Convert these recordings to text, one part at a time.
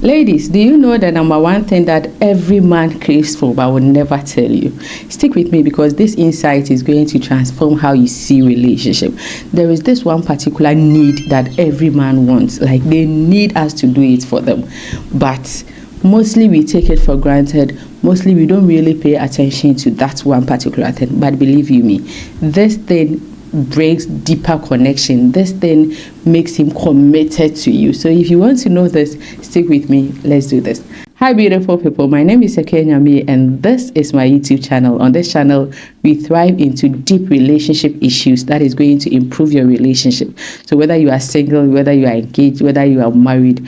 Ladies, do you know the number one thing that every man craves for but will never tell you? Stick with me because this insight is going to transform how you see relationship. There is this one particular need that every man wants. Like they need us to do it for them. But mostly we take it for granted. Mostly we don't really pay attention to that one particular thing. But believe you me, this thing breaks deeper connection. This thing makes him committed to you. So if you want to know this, stick with me. Let's do this. Hi beautiful people, my name is Nyami and this is my YouTube channel. On this channel we thrive into deep relationship issues that is going to improve your relationship. So whether you are single, whether you are engaged, whether you are married,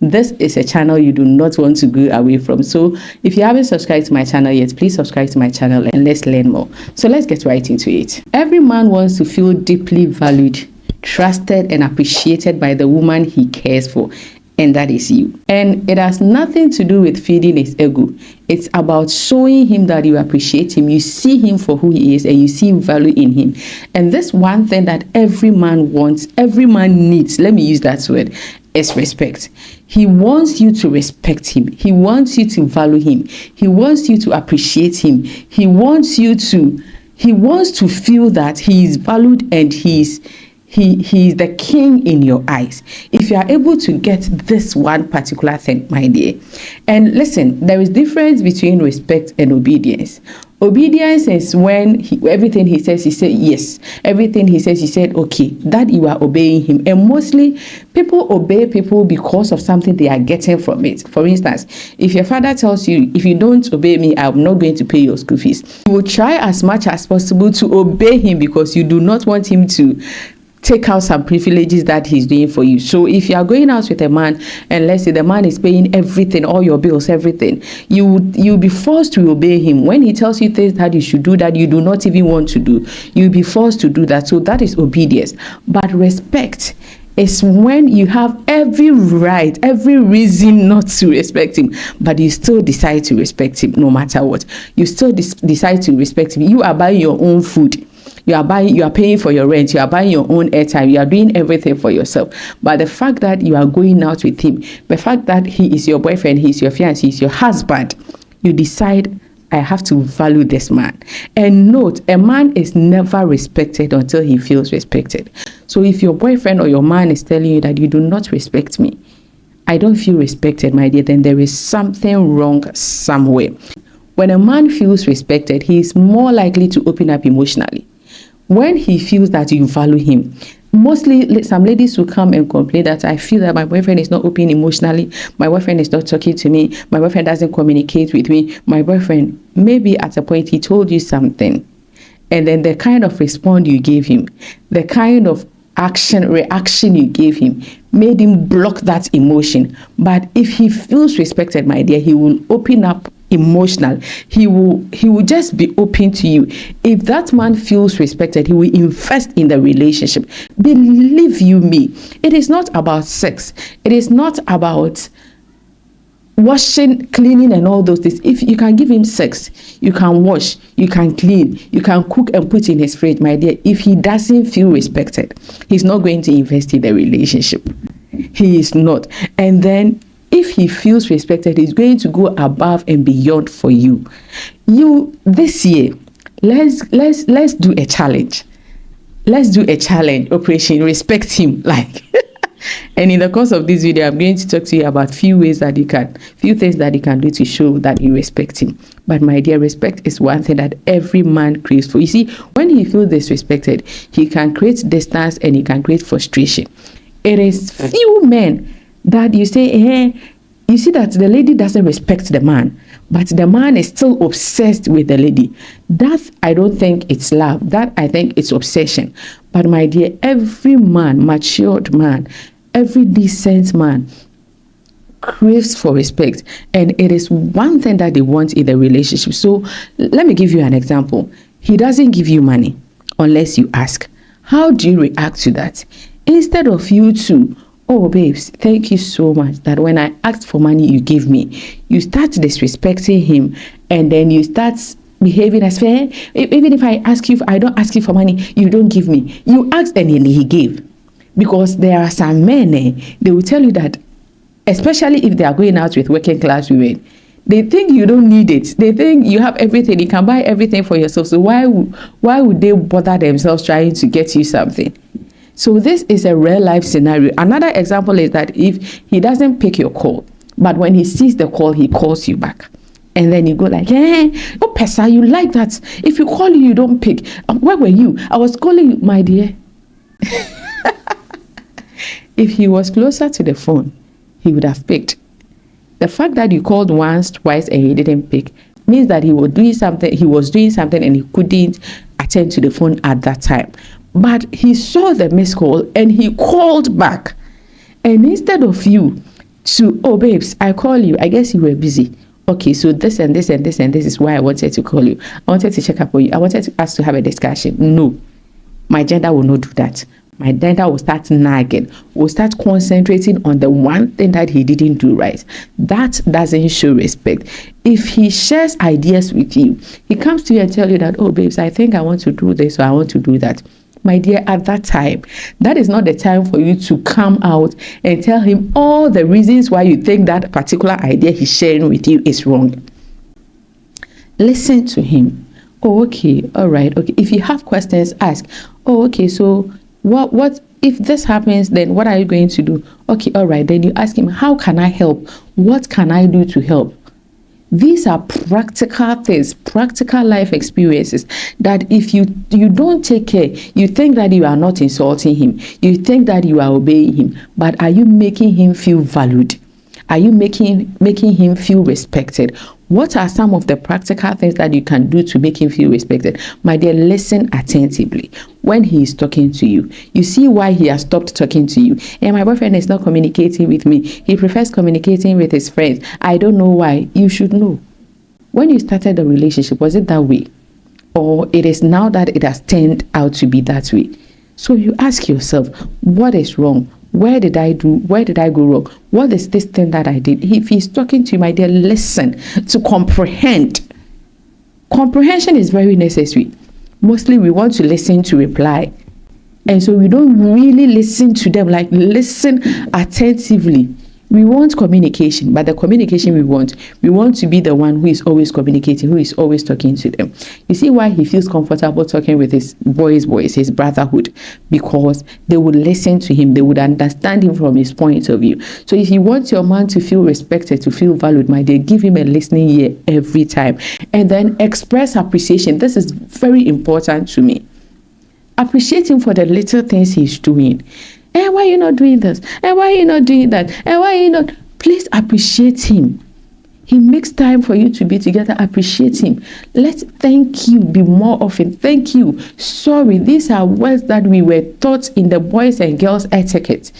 this is a channel you do not want to go away from. So if you haven't subscribed to my channel yet, please subscribe to my channel and let's learn more. So let's get right into it. Every man wants to feel deeply valued, trusted and appreciated by the woman he cares for, and that is you. And it has nothing to do with feeding his ego. It's about showing him that you appreciate him, you see him for who he is, and you see value in him. And this one thing that every man wants, every man needs, let me use that word, is respect. He wants you to respect him. He wants you to value him. He wants you to appreciate him. He wants to feel that he is valued and he is the king in your eyes. If you are able to get this one particular thing, my dear. And listen, there is difference between respect and obedience. Obedience is when everything he says, he said yes. Everything he says, he said okay. That you are obeying him. And mostly people obey people because of something they are getting from it. For instance, if your father tells you, if you don't obey me, I'm not going to pay your school fees, you will try as much as possible to obey him because you do not want him to take out some privileges that he's doing for you. So if you are going out with a man and let's say the man is paying everything, all your bills, everything, you'll be forced to obey him. When he tells you things that you should do that you do not even want to do, you'll be forced to do that. So that is obedience. But respect is when you have every right, every reason not to respect him, but you still decide to respect him no matter what. You still decide to respect him. You are buying your own food. You are paying for your rent, you are buying your own airtime, you are doing everything for yourself. But the fact that you are going out with him, the fact that he is your boyfriend, he is your fiancé, he is your husband, you decide, I have to value this man. And note, a man is never respected until he feels respected. So if your boyfriend or your man is telling you that you do not respect me, I don't feel respected, my dear, then there is something wrong somewhere. When a man feels respected, he is more likely to open up emotionally. When he feels that you value him, mostly some ladies will come and complain that I feel that my boyfriend is not open emotionally, my boyfriend is not talking to me, my boyfriend doesn't communicate with me, my boyfriend, maybe at a point he told you something, and then the kind of response you gave him, the kind of reaction you gave him made him block that emotion. But if he feels respected, my dear, he will open up emotional. He will just be open to you. If that man feels respected, he will invest in the relationship. Believe you me, it is not about sex. It is not about washing, cleaning and all those things. If you can give him sex, you can wash, you can clean, you can cook and put in his fridge, my dear. If he doesn't feel respected, he's not going to invest in the relationship. He is not. And then if he feels respected, he's going to go above and beyond for you. This year, let's do a challenge. Let's do a challenge, Operation Respect Him. And in the course of this video, I'm going to talk to you about few things that you can do to show that you respect him. But my dear, respect is one thing that every man craves for. You see, when he feels disrespected, he can create distance and he can create frustration. It is few men that you say, hey, you see that the lady doesn't respect the man, but the man is still obsessed with the lady. That I don't think it's love. That I think it's obsession. But my dear, every man, matured man, every decent man craves for respect. And it is one thing that they want in the relationship. So let me give you an example. He doesn't give you money unless you ask. How do you react to that? Instead of you to, oh babes, thank you so much that when I asked for money you gave me, you start disrespecting him and then you start behaving as fair. Even if I don't ask you for money, you don't give me. You asked and he gave. Because there are some men, they will tell you that especially if they are going out with working class women. They think you don't need it. They think you have everything. You can buy everything for yourself. So why would they bother themselves trying to get you something? So this is a real life scenario. Another example is that if he doesn't pick your call, but when he sees the call, he calls you back. And then you go like, oh, Pesa, you like that. If you call you don't pick. Where were you? I was calling you, my dear. If he was closer to the phone, he would have picked. The fact that you called once, twice, and he didn't pick means that he was doing something and he couldn't attend to the phone at that time. But he saw the missed call and he called back. And instead of you to, oh, babes, I call you. I guess you were busy. Okay, so this and this and this and this is why I wanted to call you. I wanted to check up on you. I wanted us to have a discussion. No, my gender will not do that. My gender will start nagging, will start concentrating on the one thing that he didn't do right. That doesn't show respect. If he shares ideas with you, he comes to you and tell you that, oh, babes, I think I want to do this or I want to do that. My dear, at that time, that is not the time for you to come out and tell him all the reasons why you think that particular idea he's sharing with you is wrong. Listen to him. Oh, okay, all right, okay. If you have questions, ask. Oh, okay, so what if this happens, then what are you going to do? Okay, all right, then you ask him, how can I help? What can I do to help? These are practical things, practical life experiences that if you don't take care, you think that you are not insulting him. You think that you are obeying him. But are you making him feel valued? Are you making him feel respected? What are some of the practical things that you can do to make him feel respected? My dear, listen attentively. When he is talking to you, you see why he has stopped talking to you. And my boyfriend is not communicating with me. He prefers communicating with his friends. I don't know why. You should know. When you started the relationship, was it that way? Or it is now that it has turned out to be that way? So you ask yourself, what is wrong? Where did I go wrong? What is this thing that I did? If he's talking to you, my dear, listen to comprehend. Comprehension is very necessary. Mostly we want to listen to reply. And so we don't really listen to them, like listen attentively. We want communication, but the communication we want to be the one who is always communicating, who is always talking to them. You see why he feels comfortable talking with his boys, his brotherhood, because they would listen to him, they would understand him from his point of view. So if you want your man to feel respected, to feel valued, my dear, give him a listening ear every time. And then express appreciation. This is very important to me. Appreciate him for the little things he's doing. And why are you not doing this? And why are you not doing that? And why are you not? Please appreciate him. He makes time for you to be together. Appreciate him. Let thank you be more often. Thank you. Sorry. These are words that we were taught in the boys and girls etiquette.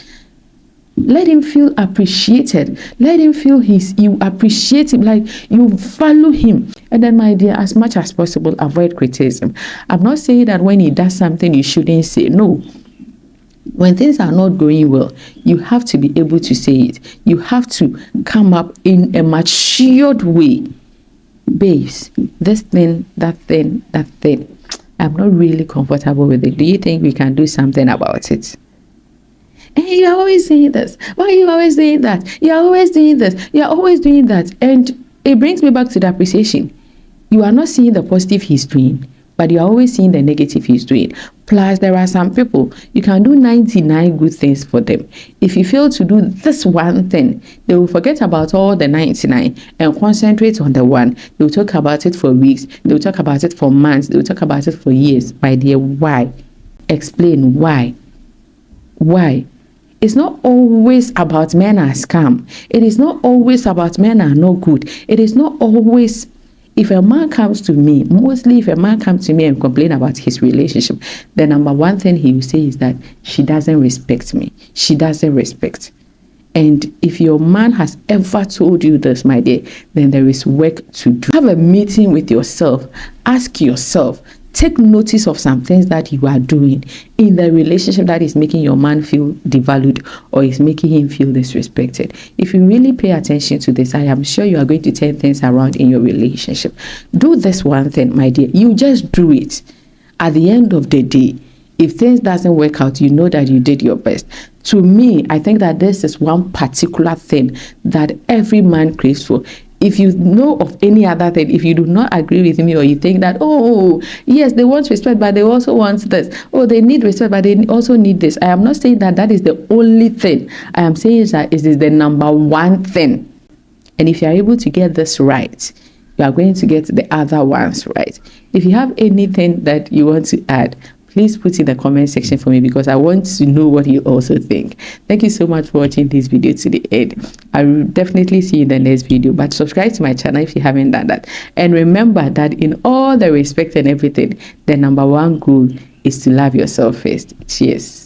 Let him feel appreciated. Let him feel you appreciate him, like you value him. And then, my dear, as much as possible, avoid criticism. I'm not saying that when he does something, you shouldn't say no. When things are not going well, you have to be able to say it. You have to come up in a matured way. Babes, this thing, that thing, I'm not really comfortable with it. Do you think we can do something about it? Hey, you're always saying this. Why are you always doing that? You're always doing this. You're always doing that. And it brings me back to the appreciation. You are not seeing the positive he's doing, but you're always seeing the negative he's doing. Plus, there are some people, you can do 99 good things for them. If you fail to do this one thing, they will forget about all the 99 and concentrate on the one. They'll talk about it for weeks. They'll talk about it for months. They'll talk about it for years. My dear, why? Explain why. Why? It's not always about men are scam. It is not always about men are no good. It is not always. If a man comes to me, mostly if a man comes to me and complain about his relationship, the number one thing he will say is that she doesn't respect me. She doesn't respect. And if your man has ever told you this, my dear, then there is work to do. Have a meeting with yourself. Ask yourself. Take notice of some things that you are doing in the relationship that is making your man feel devalued or is making him feel disrespected. If you really pay attention to this, I am sure you are going to turn things around in your relationship. Do this one thing, my dear. You just do it. At the end of the day, If things doesn't work out, you know that you did your best. To me, I think that this is one particular thing that every man craves for. If you know of any other thing, if you do not agree with me, or you think that, oh, yes, they want respect, but they also want this. Oh, they need respect, but they also need this. I am not saying that that is the only thing. I am saying that it is the number one thing. And if you are able to get this right, you are going to get the other ones right. If you have anything that you want to add, please put in the comment section for me, because I want to know what you also think. Thank you so much for watching this video to the end. I will definitely see you in the next video, but subscribe to my channel if you haven't done that. And remember that in all the respect and everything, the number one goal is to love yourself first. Cheers.